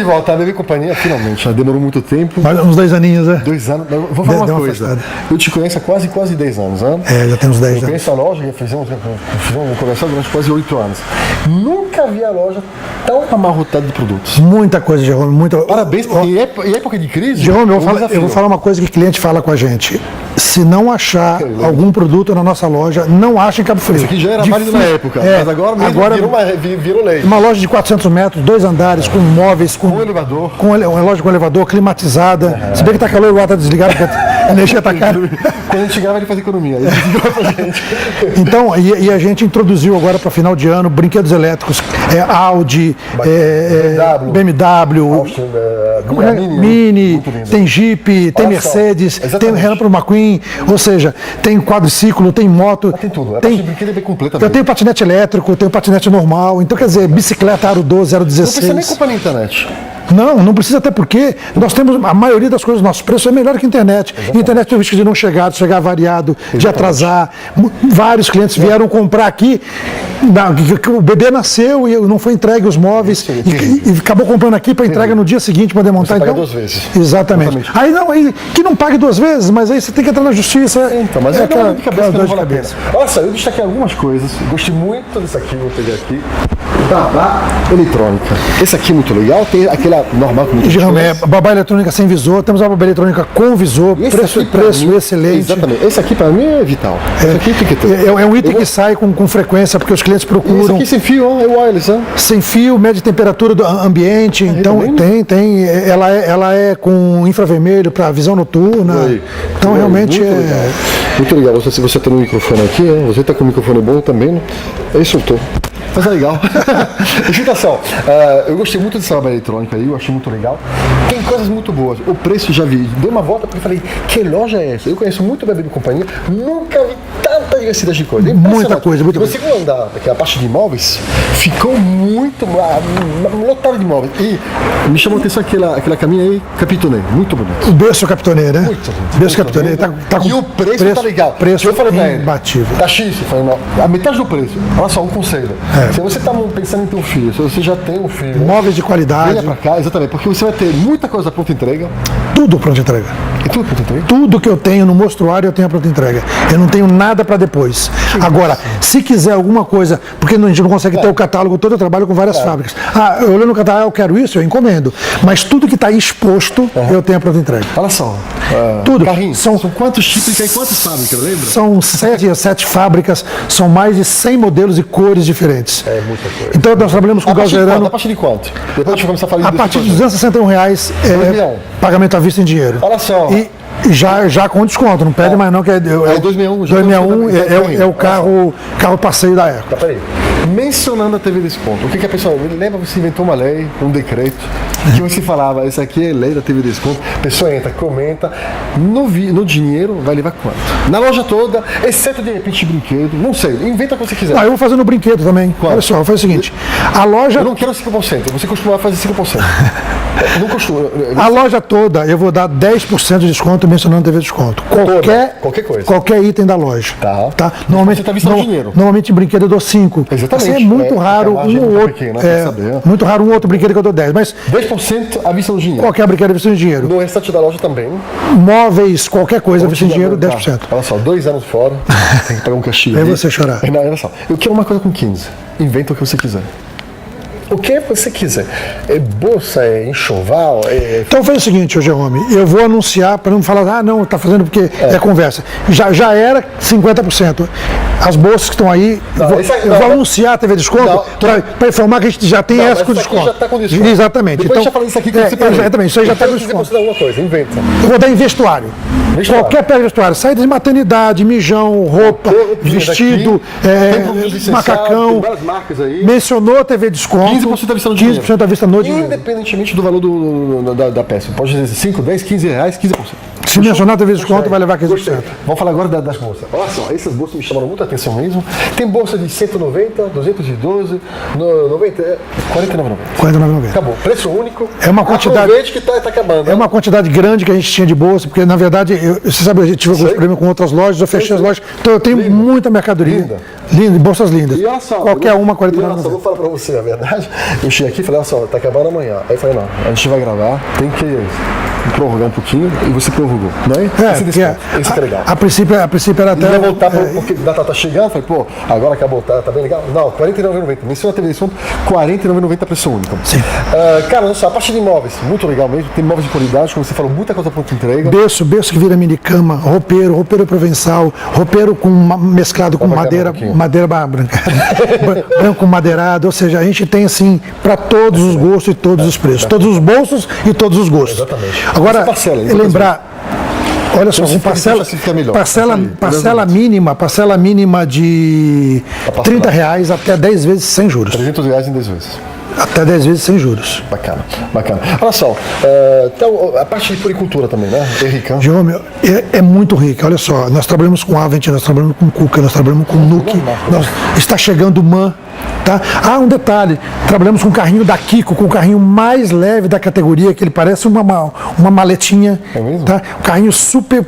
de volta à BB Companhia, finalmente. Já demorou muito tempo. Mas uns 2 aninhos, né? 2 anos. Eu vou falar uma coisa. Afastada. Eu te conheço há quase 10 anos, né? Já temos 10 Eu anos. conheço a loja, já fizemos conversar durante quase 8 anos. Nunca vi a loja tão amarrotada de produtos. Muita coisa, Jerome. Muita... Parabéns, porque em época de crise. Jerome, eu vou falar uma coisa que o cliente fala com a gente. Se não achar algum produto na nossa loja, não acha em Cabo Frio. Isso aqui já era válido na época, mas agora virou lei. Uma loja de 400 metros, 2 andares, com móveis, com elevador. Uma loja com elevador, climatizada. Se bem que tá calor, o ar tá desligado, porque a energia tá cara. Quando a gente chegava, ele fazia economia. Ele pra gente. Então, e a gente introduziu agora para final de ano brinquedos elétricos, Audi, BMW, Mini, tem Jeep, tem Mercedes, tem Renault McQueen, ou seja, tem quadriciclo, tem moto. Tem tudo. A parte de brinquedo é bem completa. Eu tenho patinete elétrico, tenho patinete normal, então quer dizer, bicicleta Aro 12, Aro 16. Não precisa nem comprar na internet. Não precisa, até porque nós temos, a maioria das coisas, nosso preço é melhor que a internet. Exatamente. Internet tem o risco de não chegar, de chegar variado, de atrasar. Vários clientes vieram comprar aqui, o bebê nasceu e não foi entregue os móveis, e acabou comprando aqui para entrega no dia seguinte, para demontar. Você então, paga 2 vezes. Exatamente. Aí que não pague 2 vezes, mas aí você tem que entrar na justiça. Então, mas é aquela dor de cabeça que não vale a pena. Olha só, eu destaquei algumas coisas, gostei muito disso aqui, vou pegar aqui. Babá eletrônica. Esse aqui é muito legal, tem aquela normal com muitas coisas. Babá eletrônica sem visor, temos a babá eletrônica com visor, preço mim, excelente. Exatamente, esse aqui para mim é vital. Esse aqui tem que ter. É um item que sai com frequência, porque os clientes procuram. Esse aqui sem fio, é wireless, né? Sem fio, mede temperatura do ambiente, então tem. Ela é com infravermelho para visão noturna. Então realmente muito legal. Se você tem um microfone aqui, né? Você está com um microfone bom também, né? Aí soltou. Mas é legal. Explicação. Eu gostei muito dessa trabalho eletrônica aí, eu achei muito legal. Tem coisas muito boas. O preço já vi. Dei uma volta porque falei, que loja é essa? Eu conheço muito BB Companhia, nunca vi tanta diversidade de coisa. Muita coisa. No segundo andar, aquela parte de imóveis, ficou muito lotado de imóveis. E me chamou a atenção aquela caminha aí, Capitonê. Muito bonito. O berço Capitonê, né? Muito bonito. Berço Capitonê. Tá com e o preço tá legal. Preço eu falei pra ele, imbatível. tá X, eu falei, não, a metade do preço. Olha só, um conselho. Se você está pensando em ter um filho, se você já tem um filho... Móveis de qualidade. Venha para cá, exatamente, porque você vai ter muita coisa pronta entrega. Tudo pronta entrega. E tudo pronta entrega? Tudo que eu tenho no mostruário eu tenho a pronta entrega. Eu não tenho nada para depois. Agora, se quiser alguma coisa, porque a gente não consegue ter o catálogo todo, eu trabalho com várias fábricas. Eu olho no catálogo, eu quero isso, eu encomendo. Mas tudo que está exposto, eu tenho a pronta entrega. Olha só. Tudo. Carrinhos, são quantos tipos e quantas fábricas, lembra? São 7 fábricas, são mais de 100 modelos e cores diferentes. É muita coisa. Então nós trabalhamos com galgerano. A partir de quanto? Depois a gente vai começar a falar a partir de R$261 pagamento à vista em dinheiro. Olha só. E já com desconto, não pede mais não, que é 261. 261 é o carro passeio da época. Peraí. Mencionando a TV Desconto, o que a pessoa lembra? Você inventou uma lei, um decreto, que você falava, isso aqui é lei da TV Desconto, a pessoa entra, comenta, no dinheiro vai levar quanto? Na loja toda, exceto de repente brinquedo, não sei, inventa o que você quiser. Eu vou fazer no brinquedo também. Quanto? Olha só, faz o seguinte, a loja... Eu não quero 5%, você costuma fazer 5%. Não costuma. A loja toda, eu vou dar 10% de desconto mencionando TV Desconto. Qualquer coisa. Qualquer item da loja. Tá. Normalmente, você tá vista no dinheiro. Normalmente em brinquedo eu dou 5. Exatamente. Assim, é muito raro um ou outro. Pequena, muito raro um outro brinquedo que eu dou 10. Mas 10% à vista no dinheiro. Qualquer brinquedo à vista no dinheiro. No restante da loja também. Móveis, qualquer coisa à vista no dinheiro, 10%. Olha só, 2 anos fora, tem que pagar um castigo. Aí você chorar. Não, olha só, eu quero uma coisa com 15. Inventa o que você quiser. O que você quiser. É bolsa, é enxoval, Então faz o seguinte, Jerome, eu vou anunciar, para não falar, não, está fazendo porque é conversa. Já era 50%. As bolsas que estão aí, eu vou anunciar a TV Desconto para informar que a gente já tem essa com desconto. Já está com desconto. Exatamente. Depois então, já falei isso aqui que você parou. Exatamente, isso aí já está com desconto. Você alguma coisa, inventa. Eu vou dar em vestuário. Qualquer peça de vestuário, saída de maternidade, mijão, roupa, vestido, macacão. Tem várias marcas aí. Mencionou a TV Desconto. 15% à vista no dinheiro. 15% à vista no dinheiro. Independentemente do valor da peça. Pode dizer 5, 10, 15 reais, 15%. Se mencionar TV desconto, vai levar 15%. Gostei. Vamos falar agora das bolsas. Olha só, essas bolsas me chamaram muita atenção mesmo. Tem bolsa de 190, 212, 90, R$ 49,90. R$49,90. Acabou. Preço único. É uma quantidade. Aproveite que tá acabando. Né? É uma quantidade grande que a gente tinha de bolsa, porque na verdade, você sabe, a gente tive alguns problemas com outras lojas, eu fechei as lojas, então eu tenho muita mercadoria. Linda, bolsas lindas. E olha só, qualquer uma, olha só, R$49,90. vou falar pra você a verdade. Eu cheguei aqui e falei, olha só, tá acabando amanhã. Aí eu falei, não, a gente vai gravar, tem que prorrogar um pouquinho, e você prorrogou, não é? Esse desconto, esse que é legal. A princípio era até. Ia voltar porque a data tá chegando, falei, pô, agora acabou, tá bem legal. Não, R$ 49,90. Menciona a TV desconto, R$ 49,90 preço único. Sim. Cara, olha só, a parte de imóveis, muito legal mesmo, tem imóveis de qualidade, como você falou, muita coisa pronta entrega. Berço que vira minicama, roupeiro provençal, roupeiro mesclado com madeira branca, branco com madeirado, ou seja, a gente tem assim para todos os gostos e todos os preços, todos os bolsos e todos os gostos. Exatamente. Agora, Parcela, lembrar, olha só, parcela mínima de R$30 até 10 vezes sem juros. R$300 em 10 vezes. Até 10 vezes sem juros. Bacana. Olha só, então, a parte de puricultura também, né? É rica. Jerome, é muito rica. Olha só, nós trabalhamos com Avent, nós trabalhamos com Kuka, nós trabalhamos com Nuke, está chegando o MAN. Tá? Um detalhe, trabalhamos com o carrinho da Kiko, com o carrinho mais leve da categoria, que ele parece uma maletinha. É mesmo? Tá? Um carrinho super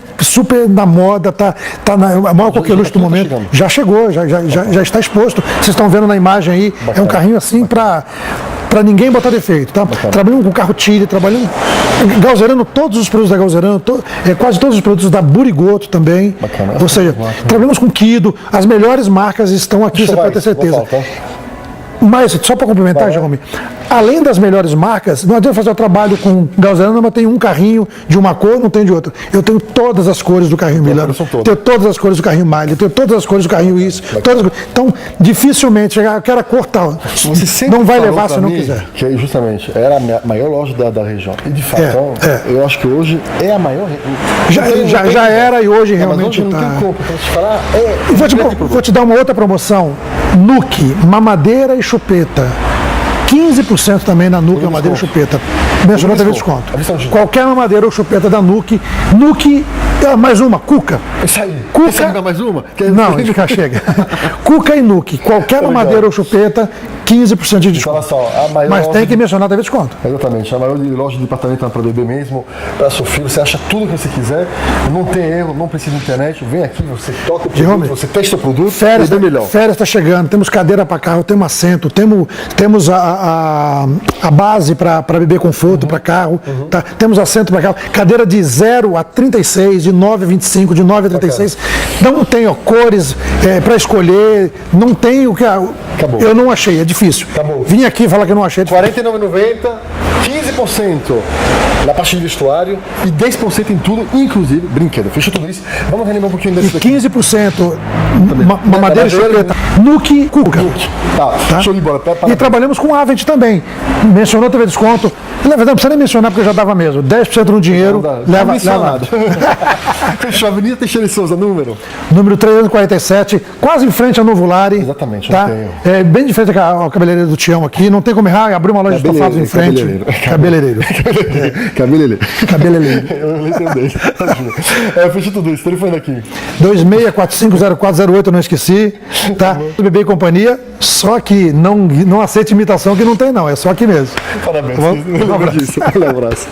na moda, tá na maior coqueluche do momento. Já chegou, já está exposto. Vocês estão vendo na imagem aí, é um carrinho assim para ninguém botar defeito. Tá? Trabalhamos com carro Tire, trabalhamos Galzerano, todos os produtos da Galzerano, quase todos os produtos da Burigoto também. Bacana. Ou seja, trabalhamos com Kido, as melhores marcas estão aqui, você pode ter certeza. Mas, só para complementar, Jerome, além das melhores marcas, não adianta fazer o trabalho com Galzerano, mas tem um carrinho de uma cor, não tem de outra. Eu tenho todas as cores do carrinho Milano, tenho todas as cores do carrinho Miley, tenho todas as cores do carrinho isso. Então, dificilmente, eu quero a cor tal. Não vai levar se não quiser. Que justamente era a maior loja da região. E de fato, eu acho que hoje é a maior. Já era e hoje realmente está. Não tem como, então, te falar, vou te dar uma outra promoção. Nuke, mamadeira e chupeta. 15% também na Nuke, mamadeira e chupeta. Mencionou TV desconto. Qualquer mamadeira ou chupeta da Nuke. Nuke, mais uma, Kuka. Isso aí. Kuka. Dá mais uma? Não, já chega. Kuka e Nuke. Qualquer mamadeira ou chupeta, 15% de desconto. Olha só, a maior mas tem que mencionar TV desconto. Exatamente. A maior loja de departamento para bebê mesmo, para seu filho. Você acha tudo que você quiser. Não tem erro, não precisa de internet. Vem aqui, você toca o produto, você testa o produto. Férias está chegando. Temos cadeira para carro, temos assento, temos a base para bebê conforto, para carro. Tá? Temos assento para carro. Cadeira de 0 a 36, de 9 a 25, de 9 a 36. Não tem cores para escolher. Não tem o que. Eu não achei, é difícil. Acabou. Vim aqui falar que eu não achei. R$ 49,90, 15% na parte de vestuário e 10% em tudo, inclusive brinquedo. Fechou tudo isso. Vamos relembrar um pouquinho desse daqui. 15% mamadeira e chupeta. Nuke, Kuka. Tá. Show de bola. E trabalhamos com Avent também. Mencionou TV desconto. Na verdade, não precisa nem mencionar porque eu já dava mesmo. 10% no dinheiro, leva. Fechou. Avenida Teixeira de Souza, número 347, quase em frente ao Novo Lari. Exatamente, tá? Bem de frente ao cabeleireiro do Tião aqui. Não tem como errar, abriu uma loja de estofados em frente. Cabeleireiro. Eu entendei. Fechou tudo isso. Telefone aqui. 26450408, não esqueci. Tá? Bebê e companhia. Só que não aceite imitação que não tem, não. É só aqui mesmo. Parabéns. Um abraço. Um abraço.